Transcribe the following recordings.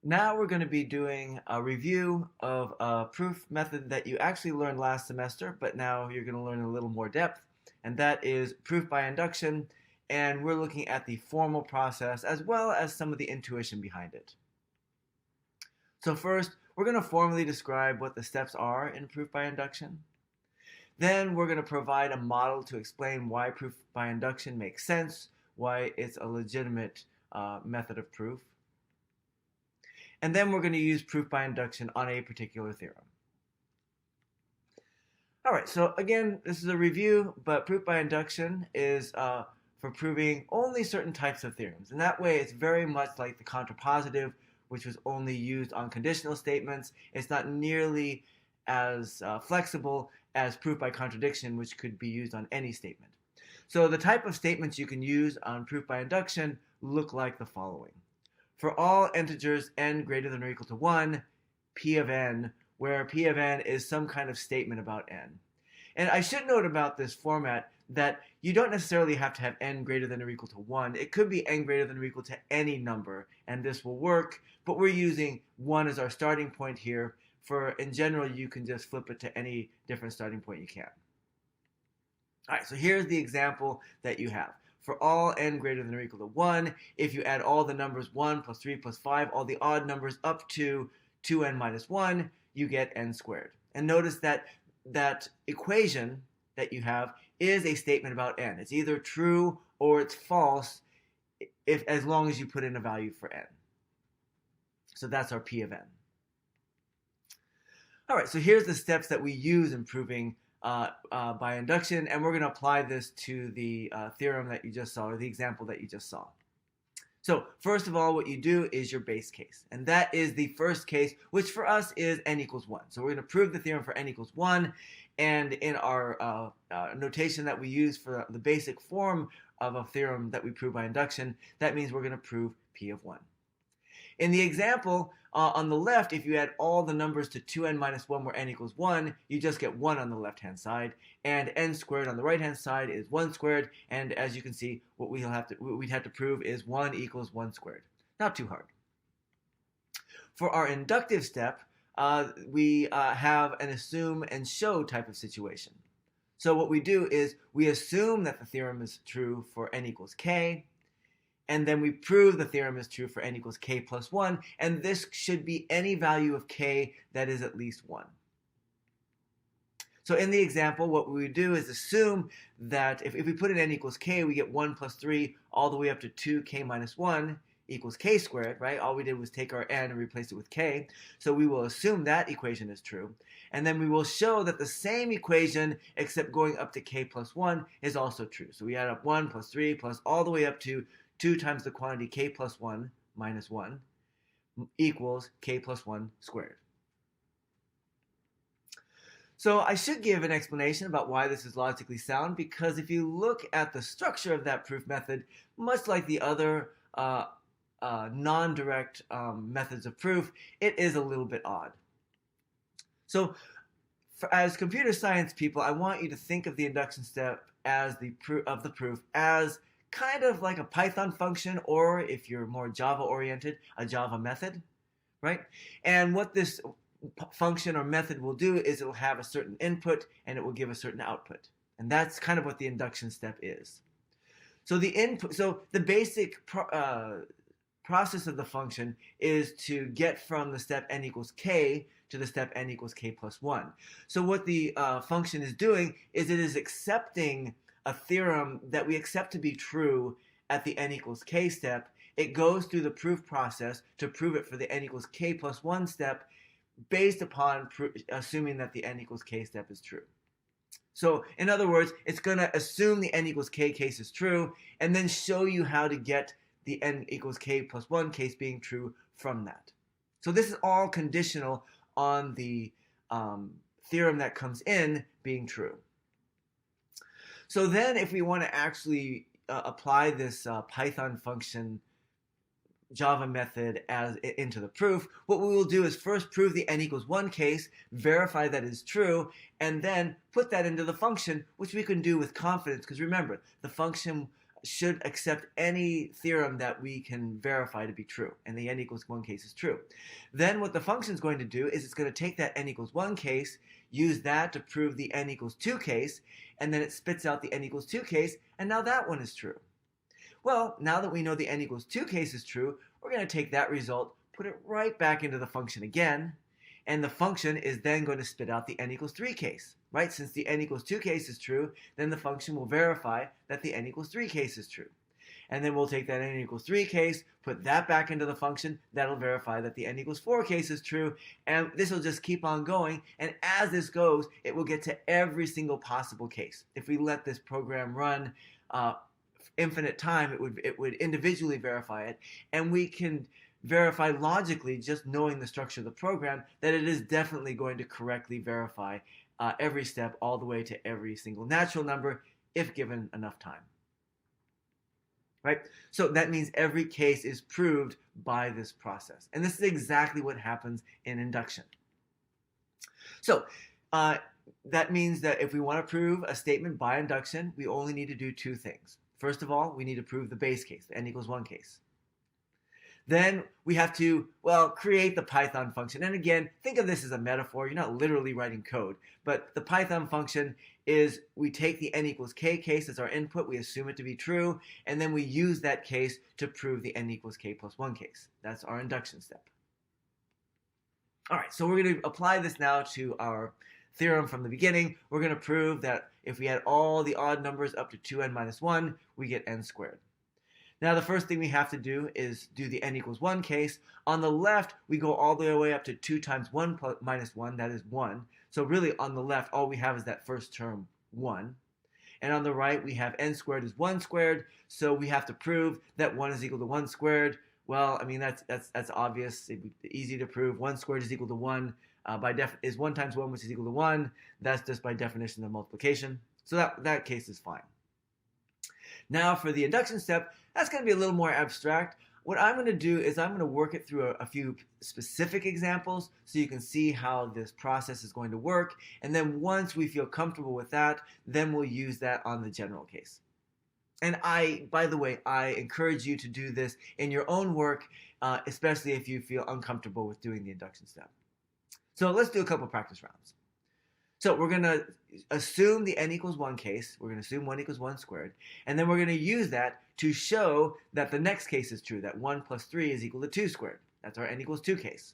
Now we're going to be doing a review of a proof method that you actually learned last semester, but now you're going to learn a little more depth, and that is proof by induction, and we're looking at the formal process as well as some of the intuition behind it. So first, we're going to formally describe what the steps are in proof by induction. Then we're going to provide a model to explain why proof by induction makes sense, why it's a legitimate method of proof. And then we're going to use proof by induction on a particular theorem. All right, so again, this is a review, but proof by induction is for proving only certain types of theorems. And that way, it's very much like the contrapositive, which was only used on conditional statements. It's not nearly as flexible as proof by contradiction, which could be used on any statement. So the type of statements you can use on proof by induction look like the following. For all integers n greater than or equal to 1, p of n, where p of n is some kind of statement about n. And I should note about this format that you don't necessarily have to have n greater than or equal to 1. It could be n greater than or equal to any number, and this will work, but we're using 1 as our starting point here. In general, you can just flip it to any different starting point you can. All right, so here's the example that you have. For all n greater than or equal to 1, if you add all the numbers 1 plus 3 plus 5, all the odd numbers up to 2n minus 1, you get n squared. And notice that that equation that you have is a statement about n. It's either true or it's false as long as you put in a value for n. So that's our p of n. All right, so here's the steps that we use in proving by induction, and we're going to apply this to the theorem that you just saw, or the example that you just saw. So first of all, what you do is your base case, and that is the first case, which for us is n equals 1. So we're going to prove the theorem for n equals 1, and in our notation that we use for the basic form of a theorem that we prove by induction, that means we're going to prove p of 1. In the example, on the left, if you add all the numbers to 2n minus 1 where n equals 1, you just get 1 on the left-hand side, and n squared on the right-hand side is 1 squared, and as you can see, what we'd have to prove is 1 equals 1 squared. Not too hard. For our inductive step, we have an assume and show type of situation. So what we do is we assume that the theorem is true for n equals k, and then we prove the theorem is true for n equals k plus 1, and this should be any value of k that is at least 1. So in the example, what we would do is assume that if we put in n equals k, we get 1 plus 3 all the way up to 2k minus 1 equals k squared, right? All we did was take our n and replace it with k. So we will assume that equation is true. And then we will show that the same equation, except going up to k plus 1, is also true. So we add up 1 plus 3 plus all the way up to 2 times the quantity k plus 1 minus 1 equals k plus 1 squared. So I should give an explanation about why this is logically sound, because if you look at the structure of that proof method, much like the other non-direct methods of proof, it is a little bit odd. So as computer science people, I want you to think of the induction step as the proof as kind of like a Python function, or if you're more Java oriented, a Java method, right? And what this function or method will do is it will have a certain input and it will give a certain output. And that's kind of what the induction step is. So the basic process of the function is to get from the step n equals k to the step n equals k plus 1. So what the function is doing is it is accepting a theorem that we accept to be true at the n equals k step. It goes through the proof process to prove it for the n equals k plus 1 step based upon assuming that the n equals k step is true. So in other words, it's going to assume the n equals k case is true and then show you how to get the n equals k plus 1 case being true from that. So this is all conditional on the theorem that comes in being true. So then if we want to actually apply this Python function Java method into the proof, what we will do is first prove the n equals 1 case, verify that is true, and then put that into the function, which we can do with confidence, because remember, the function should accept any theorem that we can verify to be true, and the n equals 1 case is true. Then what the function is going to do is it's going to take that n equals 1 case, use that to prove the n equals 2 case, and then it spits out the n equals 2 case, and now that one is true. Well, now that we know the n equals 2 case is true, we're going to take that result, put it right back into the function again, and the function is then going to spit out the n equals 3 case, right? Since the n equals 2 case is true, then the function will verify that the n equals 3 case is true. And then we'll take that n equals 3 case, put that back into the function, that'll verify that the n equals 4 case is true, and this will just keep on going, and as this goes, it will get to every single possible case. If we let this program run infinite time, it would individually verify it, and we can verify logically, just knowing the structure of the program, that it is definitely going to correctly verify every step all the way to every single natural number if given enough time. Right? So that means every case is proved by this process. And this is exactly what happens in induction. So that means that if we want to prove a statement by induction, we only need to do two things. First of all, we need to prove the base case, the n equals 1 case. Then we have to, well, create the Python function. And again, think of this as a metaphor. You're not literally writing code. But the Python function is we take the n equals k case as our input. We assume it to be true. And then we use that case to prove the n equals k plus 1 case. That's our induction step. All right, so we're going to apply this now to our theorem from the beginning. We're going to prove that if we add all the odd numbers up to 2n minus 1, we get n squared. Now, the first thing we have to do is do the n equals 1 case. On the left, we go all the way up to 2 times 1 minus 1, that is 1. So really, on the left, all we have is that first term, 1. And on the right, we have n squared is 1 squared, so we have to prove that 1 is equal to 1 squared. Well, I mean, that's obvious. It'd be easy to prove. 1 squared is equal to 1. Is 1 times 1, which is equal to 1. That's just by definition of multiplication. So that case is fine. Now for the induction step, that's going to be a little more abstract. What I'm going to do is I'm going to work it through a few specific examples so you can see how this process is going to work. And then once we feel comfortable with that, then we'll use that on the general case. And by the way, I encourage you to do this in your own work, especially if you feel uncomfortable with doing the induction step. So let's do a couple practice rounds. So we're going to assume the n equals 1 case. We're going to assume 1 equals 1 squared. And then we're going to use that to show that the next case is true, that 1 plus 3 is equal to 2 squared. That's our n equals 2 case.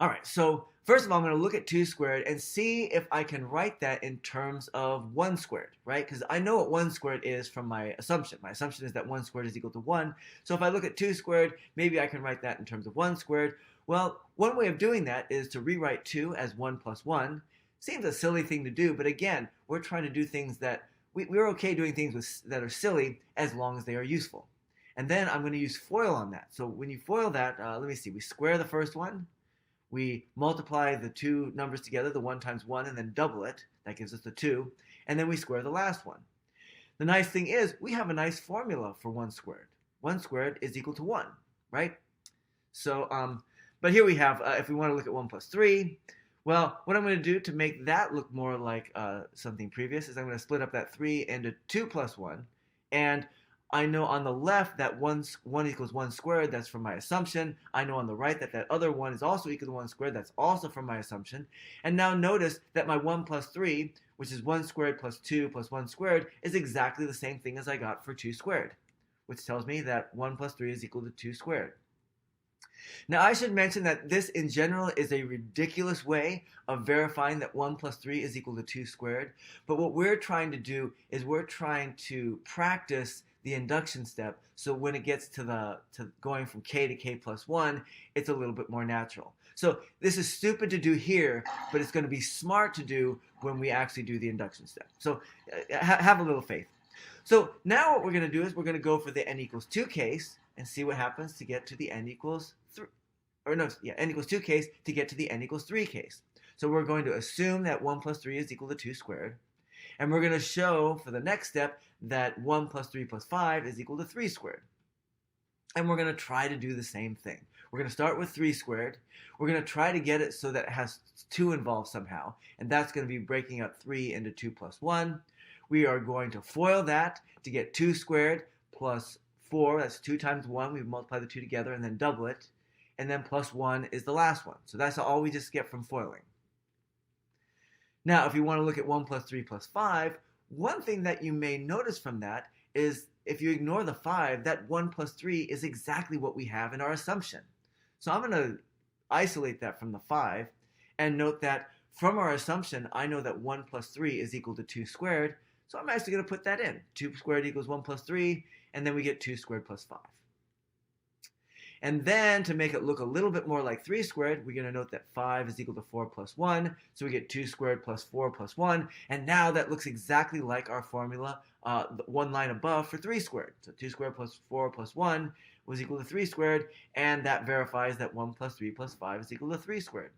All right, so first of all, I'm going to look at 2 squared and see if I can write that in terms of 1 squared, right? Because I know what 1 squared is from my assumption. My assumption is that 1 squared is equal to 1. So if I look at 2 squared, maybe I can write that in terms of 1 squared. Well, one way of doing that is to rewrite 2 as 1 plus 1. Seems a silly thing to do, but again, we're trying to do things that we're okay doing things that are silly as long as they are useful. And then I'm going to use FOIL on that. So when you FOIL that, let me see, we square the first one. We multiply the two numbers together, the 1 times 1, and then double it. That gives us the 2. And then we square the last one. The nice thing is we have a nice formula for 1 squared. 1 squared is equal to 1, right? So, but here we have, if we want to look at 1 plus 3, well, what I'm going to do to make that look more like something previous is I'm going to split up that 3 into 2 plus 1. And I know on the left that 1 equals 1 squared, that's from my assumption. I know on the right that that other 1 is also equal to 1 squared, that's also from my assumption. And now notice that my 1 plus 3, which is 1 squared plus 2 plus 1 squared, is exactly the same thing as I got for 2 squared, which tells me that 1 plus 3 is equal to 2 squared. Now, I should mention that this, in general, is a ridiculous way of verifying that 1 plus 3 is equal to 2 squared. But what we're trying to do is we're trying to practice the induction step, so when it gets to going from k to k plus 1, it's a little bit more natural. So this is stupid to do here, but it's going to be smart to do when we actually do the induction step. So have a little faith. So now what we're going to do is we're going to go for the n equals 2 case and see what happens to get to the n equals 3. N equals 2 case to get to the n equals 3 case. So we're going to assume that 1 plus 3 is equal to 2 squared. And we're going to show for the next step that 1 plus 3 plus 5 is equal to 3 squared. And we're going to try to do the same thing. We're going to start with 3 squared. We're going to try to get it so that it has 2 involved somehow. And that's going to be breaking up 3 into 2 plus 1. we are going to FOIL that to get 2 squared plus 4. That's 2 times 1. We multiply the 2 together and then double it. And then plus 1 is the last one. So that's all we just get from FOILing. Now, if you want to look at 1 plus 3 plus 5, one thing that you may notice from that is if you ignore the 5, that 1 plus 3 is exactly what we have in our assumption. So I'm going to isolate that from the 5 and note that from our assumption, I know that 1 plus 3 is equal to 2 squared. So I'm actually going to put that in. 2 squared equals 1 plus 3, and then we get 2 squared plus 5. And then to make it look a little bit more like 3 squared, we're going to note that 5 is equal to 4 plus 1. So we get 2 squared plus 4 plus 1. And now that looks exactly like our formula, the one line above for 3 squared. So 2 squared plus 4 plus 1 was equal to 3 squared. And that verifies that 1 plus 3 plus 5 is equal to 3 squared.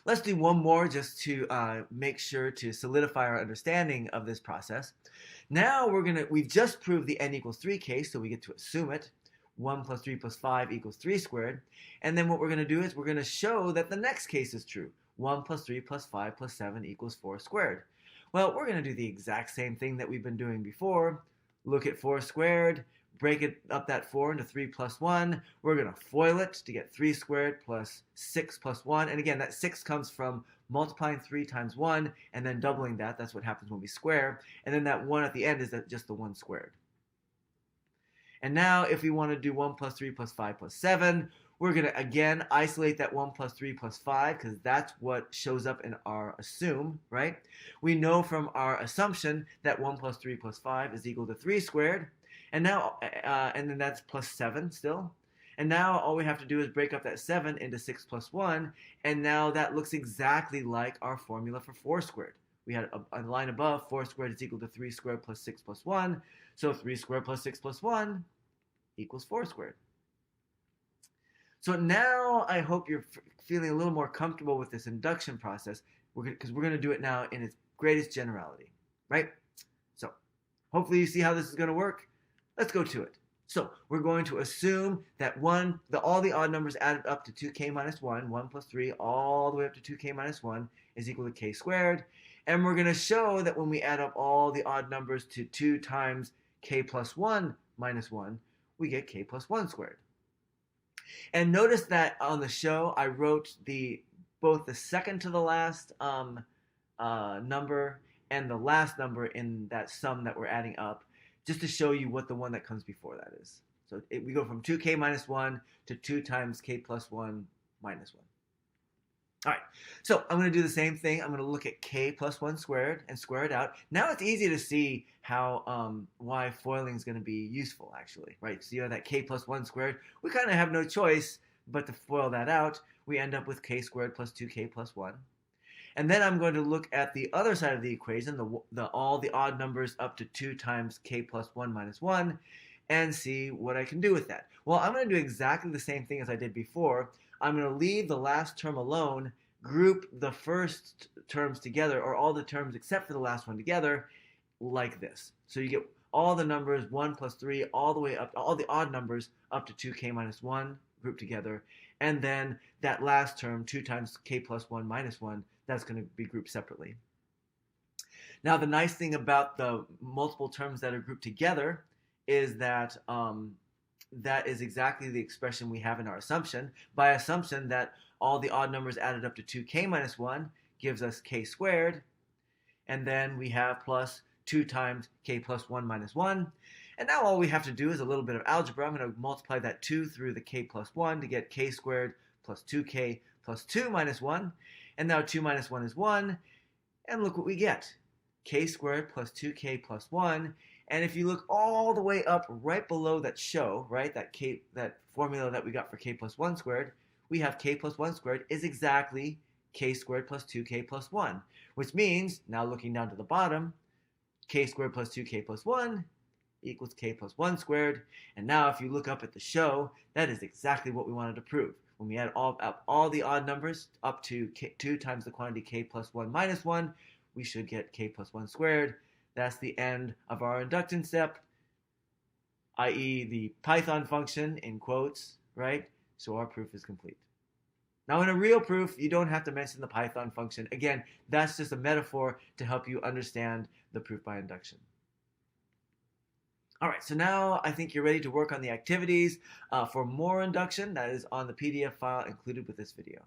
Let's do one more just to make sure to solidify our understanding of this process. Now we've just proved the n equals 3 case, so we get to assume it. 1 plus 3 plus 5 equals 3 squared. And then what we're going to do is we're going to show that the next case is true. 1 plus 3 plus 5 plus 7 equals 4 squared. Well, we're going to do the exact same thing that we've been doing before. Look at 4 squared, break it up that 4 into 3 plus 1. We're going to FOIL it to get 3 squared plus 6 plus 1. And again, that 6 comes from multiplying 3 times 1 and then doubling that. That's what happens when we square. And then that 1 at the end is just the 1 squared. And now if we want to do 1 plus 3 plus 5 plus 7, we're going to again isolate that 1 plus 3 plus 5 because that's what shows up in our assume, right? We know from our assumption that 1 plus 3 plus 5 is equal to 3 squared. And now, and then that's plus 7 still. And now all we have to do is break up that 7 into 6 plus 1. And now that looks exactly like our formula for 4 squared. We had a line above, 4 squared is equal to 3 squared plus 6 plus 1. So 3 squared plus 6 plus 1 equals 4 squared. So now I hope you're feeling a little more comfortable with this induction process because we're going to do it now in its greatest generality, right? So hopefully you see how this is going to work. Let's go to it. So we're going to assume that all the odd numbers added up to 2k minus 1, 1 plus 3, all the way up to 2k minus 1 is equal to k squared. And we're going to show that when we add up all the odd numbers to 2 times k plus 1 minus 1, we get k plus 1 squared. And notice that on the show, I wrote both the second to the last number and the last number in that sum that we're adding up, just to show you what the one that comes before that is. So we go from 2k minus 1 to 2 times k plus 1 minus 1. All right, so I'm going to do the same thing. I'm going to look at k plus 1 squared and square it out. Now it's easy to see how why FOILing is going to be useful, actually, right? So you have that k plus 1 squared. We kind of have no choice but to FOIL that out. We end up with k squared plus 2k plus 1. And then I'm going to look at the other side of the equation, all the odd numbers up to 2 times k plus 1 minus 1, and see what I can do with that. Well, I'm going to do exactly the same thing as I did before. I'm going to leave the last term alone, group the first terms together, or all the terms except for the last one together, like this. So you get all the numbers 1 plus 3 all the way up, all the odd numbers up to 2k minus 1 grouped together. And then that last term, 2 times k plus 1 minus 1, that's going to be grouped separately. Now, the nice thing about the multiple terms that are grouped together is that that is exactly the expression we have in our assumption. By assumption that all the odd numbers added up to 2k minus 1 gives us k squared. And then we have plus 2 times k plus 1 minus 1. And now all we have to do is a little bit of algebra. I'm going to multiply that 2 through the k plus 1 to get k squared plus 2k plus 2 minus 1. And now 2 minus 1 is 1. And look what we get. K squared plus 2k plus 1. And if you look all the way up right below that show, right, that formula that we got for k plus 1 squared, we have k plus 1 squared is exactly k squared plus 2k plus 1. Which means, now looking down to the bottom, k squared plus 2k plus 1 equals k plus 1 squared. And now if you look up at the show, that is exactly what we wanted to prove. When we add up all the odd numbers up to 2 times the quantity k plus 1 minus 1, we should get k plus 1 squared. That's the end of our induction step, i.e. the Python function in quotes, right? So our proof is complete. Now, in a real proof, you don't have to mention the Python function. Again, that's just a metaphor to help you understand the proof by induction. All right, so now I think you're ready to work on the activities for more induction. That is on the PDF file included with this video.